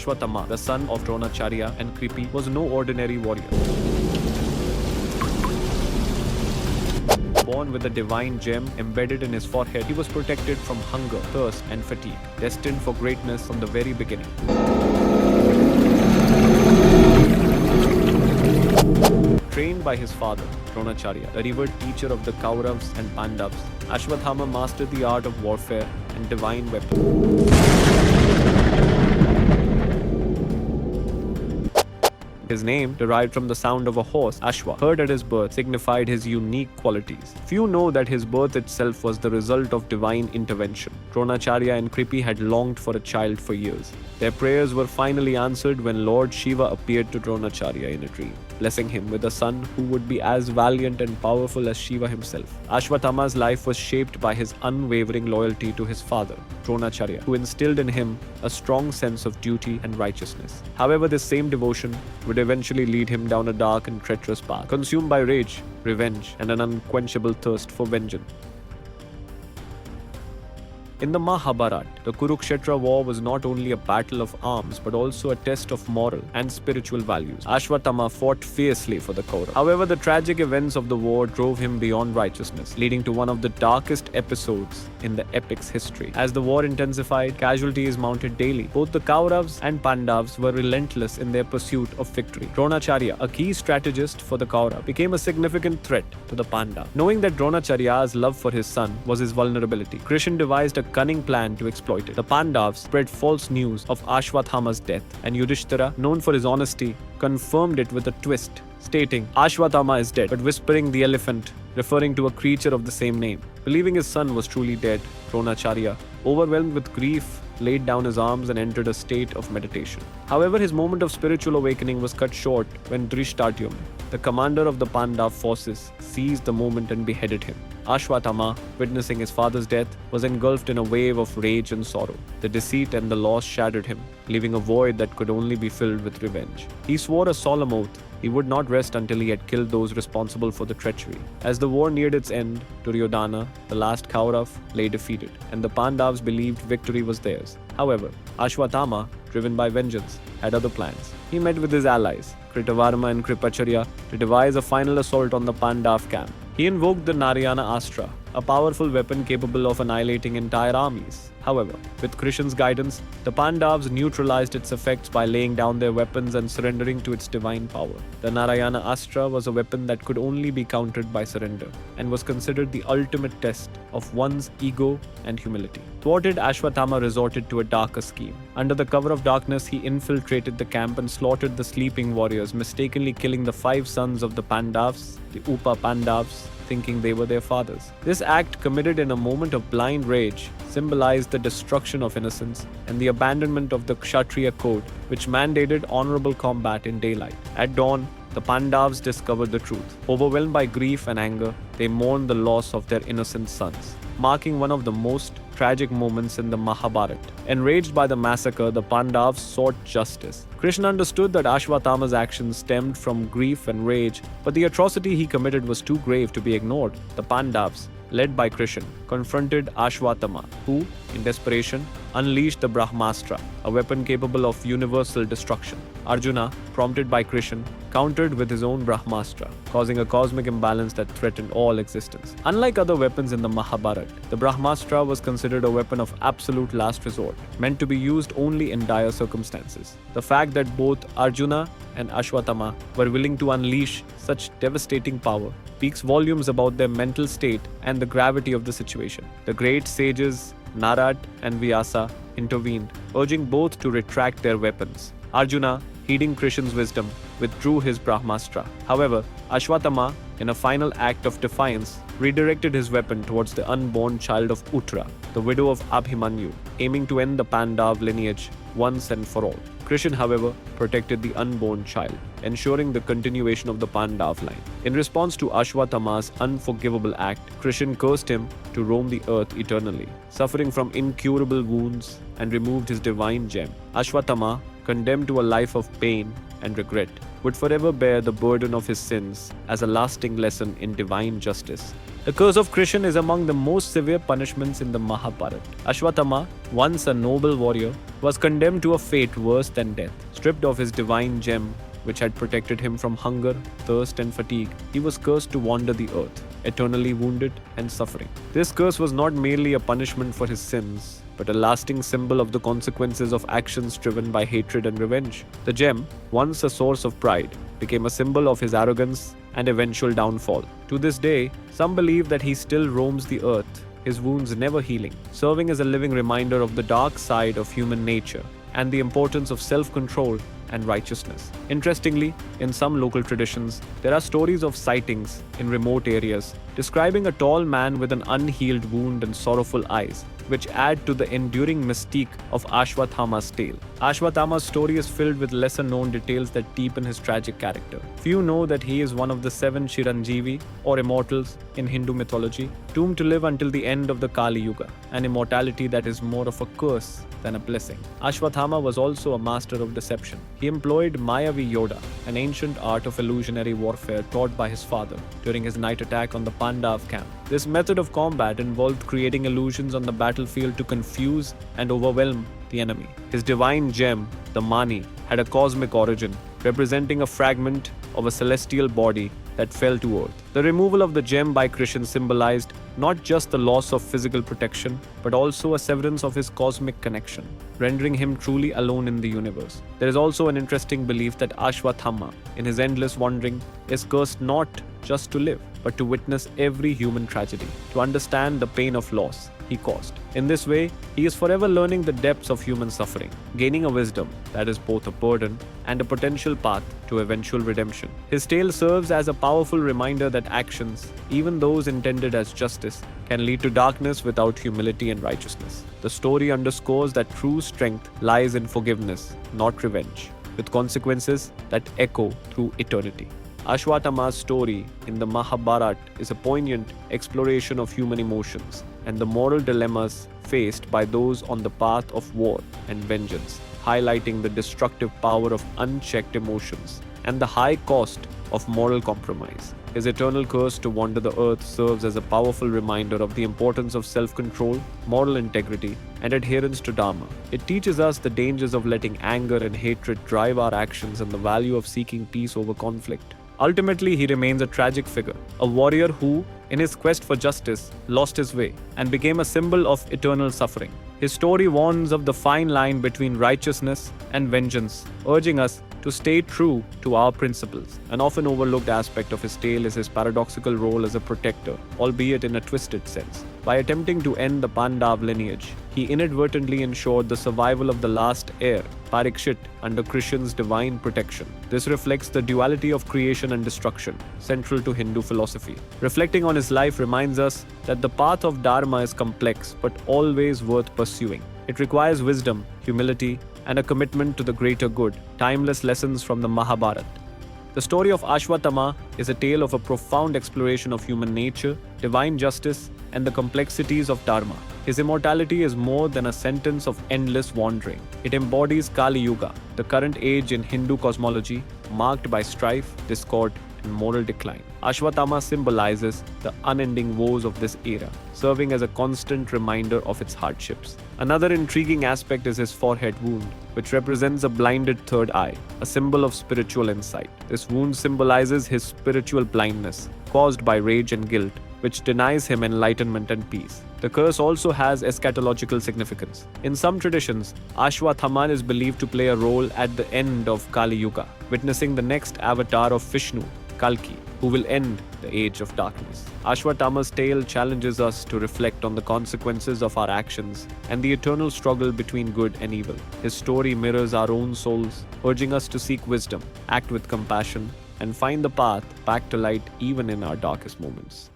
Ashwatthama, the son of Dronacharya and Kripi, was no ordinary warrior. Born with a divine gem embedded in his forehead, he was protected from hunger, thirst, and fatigue, destined for greatness from the very beginning. Trained by his father, Dronacharya, the revered teacher of the Kauravas and Pandavs, Ashwatthama mastered the art of warfare and divine weapons. His name, derived from the sound of a horse, Ashwa, heard at his birth, signified his unique qualities. Few know that his birth itself was the result of divine intervention. Dronacharya and Kripi had longed for a child for years. Their prayers were finally answered when Lord Shiva appeared to Dronacharya in a dream, blessing him with a son who would be as valiant and powerful as Shiva himself. Ashwatthama's life was shaped by his unwavering loyalty to his father, Dronacharya, who instilled in him a strong sense of duty and righteousness. However, this same devotion would eventually lead him down a dark and treacherous path, consumed by rage, revenge, and an unquenchable thirst for vengeance. In the Mahabharata, the Kurukshetra war was not only a battle of arms but also a test of moral and spiritual values. Ashwatthama fought fiercely for the Kauravas. However, the tragic events of the war drove him beyond righteousness, leading to one of the darkest episodes in the epic's history. As the war intensified, casualties mounted daily. Both the Kauravas and Pandavs were relentless in their pursuit of victory. Dronacharya, a key strategist for the Kauravas, became a significant threat to the Pandavas. Knowing that Dronacharya's love for his son was his vulnerability, Krishna devised a cunning plan to exploit it. The Pandavs spread false news of Ashwatthama's death, and Yudhishthira, known for his honesty, confirmed it with a twist, stating, "Ashwatthama is dead," but whispering the elephant, referring to a creature of the same name. Believing his son was truly dead, Dronacharya, overwhelmed with grief, laid down his arms and entered a state of meditation. However, his moment of spiritual awakening was cut short when Drishtadyumna, the commander of the Pandav forces, seized the moment and beheaded him. Ashwatthama, witnessing his father's death, was engulfed in a wave of rage and sorrow. The deceit and the loss shattered him, leaving a void that could only be filled with revenge. He swore a solemn oath he would not rest until he had killed those responsible for the treachery. As the war neared its end, Duryodhana, the last Kaurav, lay defeated, and the Pandavs believed victory was theirs. However, Ashwatthama, driven by vengeance, had other plans. He met with his allies, Kritavarma and Kripacharya, to devise a final assault on the Pandav camp. He invoked the Narayana Astra, a powerful weapon capable of annihilating entire armies. However, with Krishna's guidance, the Pandavs neutralized its effects by laying down their weapons and surrendering to its divine power. The Narayana Astra was a weapon that could only be countered by surrender, and was considered the ultimate test of one's ego and humility. Thwarted, Ashwatthama resorted to a darker scheme. Under the cover of darkness, he infiltrated the camp and slaughtered the sleeping warriors, mistakenly killing the 5 sons of the Pandavs, the Pandavs, thinking they were their fathers. This act, committed in a moment of blind rage, symbolized the destruction of innocence and the abandonment of the Kshatriya code, which mandated honorable combat in daylight. At dawn, the Pandavs discovered the truth. Overwhelmed by grief and anger, they mourned the loss of their innocent sons, marking one of the most tragic moments in the Mahabharata. Enraged by the massacre, the Pandavs sought justice. Krishna understood that Ashwatthama's actions stemmed from grief and rage, but the atrocity he committed was too grave to be ignored. The Pandavs, led by Krishna, confronted Ashwatthama, who, in desperation, unleashed the Brahmastra, a weapon capable of universal destruction. Arjuna, prompted by Krishna, countered with his own Brahmastra, causing a cosmic imbalance that threatened all existence. Unlike other weapons in the Mahabharata, the Brahmastra was considered a weapon of absolute last resort, meant to be used only in dire circumstances. The fact that both Arjuna and Ashwatthama were willing to unleash such devastating power speaks volumes about their mental state and the gravity of the situation. The great sages Narad and Vyasa intervened, urging both to retract their weapons. Arjuna, heeding Krishna's wisdom, withdrew his Brahmastra. However, Ashwatthama, in a final act of defiance, redirected his weapon towards the unborn child of Uttra, the widow of Abhimanyu, aiming to end the Pandav lineage once and for all. Krishna, however, protected the unborn child, ensuring the continuation of the Pandav line. In response to Ashwatthama's unforgivable act, Krishna cursed him to roam the earth eternally, suffering from incurable wounds, and removed his divine gem. Ashwatthama, condemned to a life of pain and regret, would forever bear the burden of his sins as a lasting lesson in divine justice. The curse of Krishna is among the most severe punishments in the Mahabharata. Ashwatthama, once a noble warrior, was condemned to a fate worse than death. Stripped of his divine gem, which had protected him from hunger, thirst, and fatigue, he was cursed to wander the earth, eternally wounded and suffering. This curse was not merely a punishment for his sins, but a lasting symbol of the consequences of actions driven by hatred and revenge. The gem, once a source of pride, became a symbol of his arrogance and eventual downfall. To this day, some believe that he still roams the earth, his wounds never healing, serving as a living reminder of the dark side of human nature and the importance of self-control and righteousness. Interestingly, in some local traditions, there are stories of sightings in remote areas describing a tall man with an unhealed wound and sorrowful eyes, which add to the enduring mystique of Ashwatthama's tale. Ashwatthama's story is filled with lesser-known details that deepen his tragic character. Few know that he is one of the 7 Chiranjeevi, or immortals, in Hindu mythology, doomed to live until the end of the Kali Yuga, an immortality that is more of a curse than a blessing. Ashwatthama was also a master of deception. He employed Mayavi Yoda, an ancient art of illusionary warfare taught by his father during his night attack on the Pandav camp. This method of combat involved creating illusions on the battlefield to confuse and overwhelm the enemy. His divine gem, the Mani, had a cosmic origin, representing a fragment of a celestial body that fell to earth. The removal of the gem by Krishna symbolized not just the loss of physical protection, but also a severance of his cosmic connection, rendering him truly alone in the universe. There is also an interesting belief that Ashwatthama, in his endless wandering, is cursed not just to live, but to witness every human tragedy, to understand the pain of loss he caused. In this way, he is forever learning the depths of human suffering, gaining a wisdom that is both a burden and a potential path to eventual redemption. His tale serves as a powerful reminder that actions, even those intended as justice, can lead to darkness without humility and righteousness. The story underscores that true strength lies in forgiveness, not revenge, with consequences that echo through eternity. Ashwatthama's story in the Mahabharata is a poignant exploration of human emotions and the moral dilemmas faced by those on the path of war and vengeance, highlighting the destructive power of unchecked emotions and the high cost of moral compromise. His eternal curse to wander the earth serves as a powerful reminder of the importance of self-control, moral integrity, and adherence to Dharma. It teaches us the dangers of letting anger and hatred drive our actions and the value of seeking peace over conflict. Ultimately, he remains a tragic figure, a warrior who, in his quest for justice, lost his way and became a symbol of eternal suffering. His story warns of the fine line between righteousness and vengeance, urging us to stay true to our principles. An often overlooked aspect of his tale is his paradoxical role as a protector, albeit in a twisted sense. By attempting to end the Pandav lineage, he inadvertently ensured the survival of the last heir, Parikshit, under Krishna's divine protection. This reflects the duality of creation and destruction, central to Hindu philosophy. Reflecting on his life reminds us that the path of Dharma is complex but always worth pursuing. It requires wisdom, humility, and a commitment to the greater good, timeless lessons from the Mahabharata. The story of Ashwatthama is a tale of a profound exploration of human nature, divine justice, and the complexities of Dharma. His immortality is more than a sentence of endless wandering. It embodies Kali Yuga, the current age in Hindu cosmology, marked by strife, discord, and moral decline. Ashwatthama symbolizes the unending woes of this era, serving as a constant reminder of its hardships. Another intriguing aspect is his forehead wound, which represents a blinded third eye, a symbol of spiritual insight. This wound symbolizes his spiritual blindness, caused by rage and guilt, which denies him enlightenment and peace. The curse also has eschatological significance. In some traditions, Ashwatthama is believed to play a role at the end of Kali Yuga, witnessing the next avatar of Vishnu, Kalki, who will end the age of darkness. Ashwatthama's tale challenges us to reflect on the consequences of our actions and the eternal struggle between good and evil. His story mirrors our own souls, urging us to seek wisdom, act with compassion, and find the path back to light even in our darkest moments.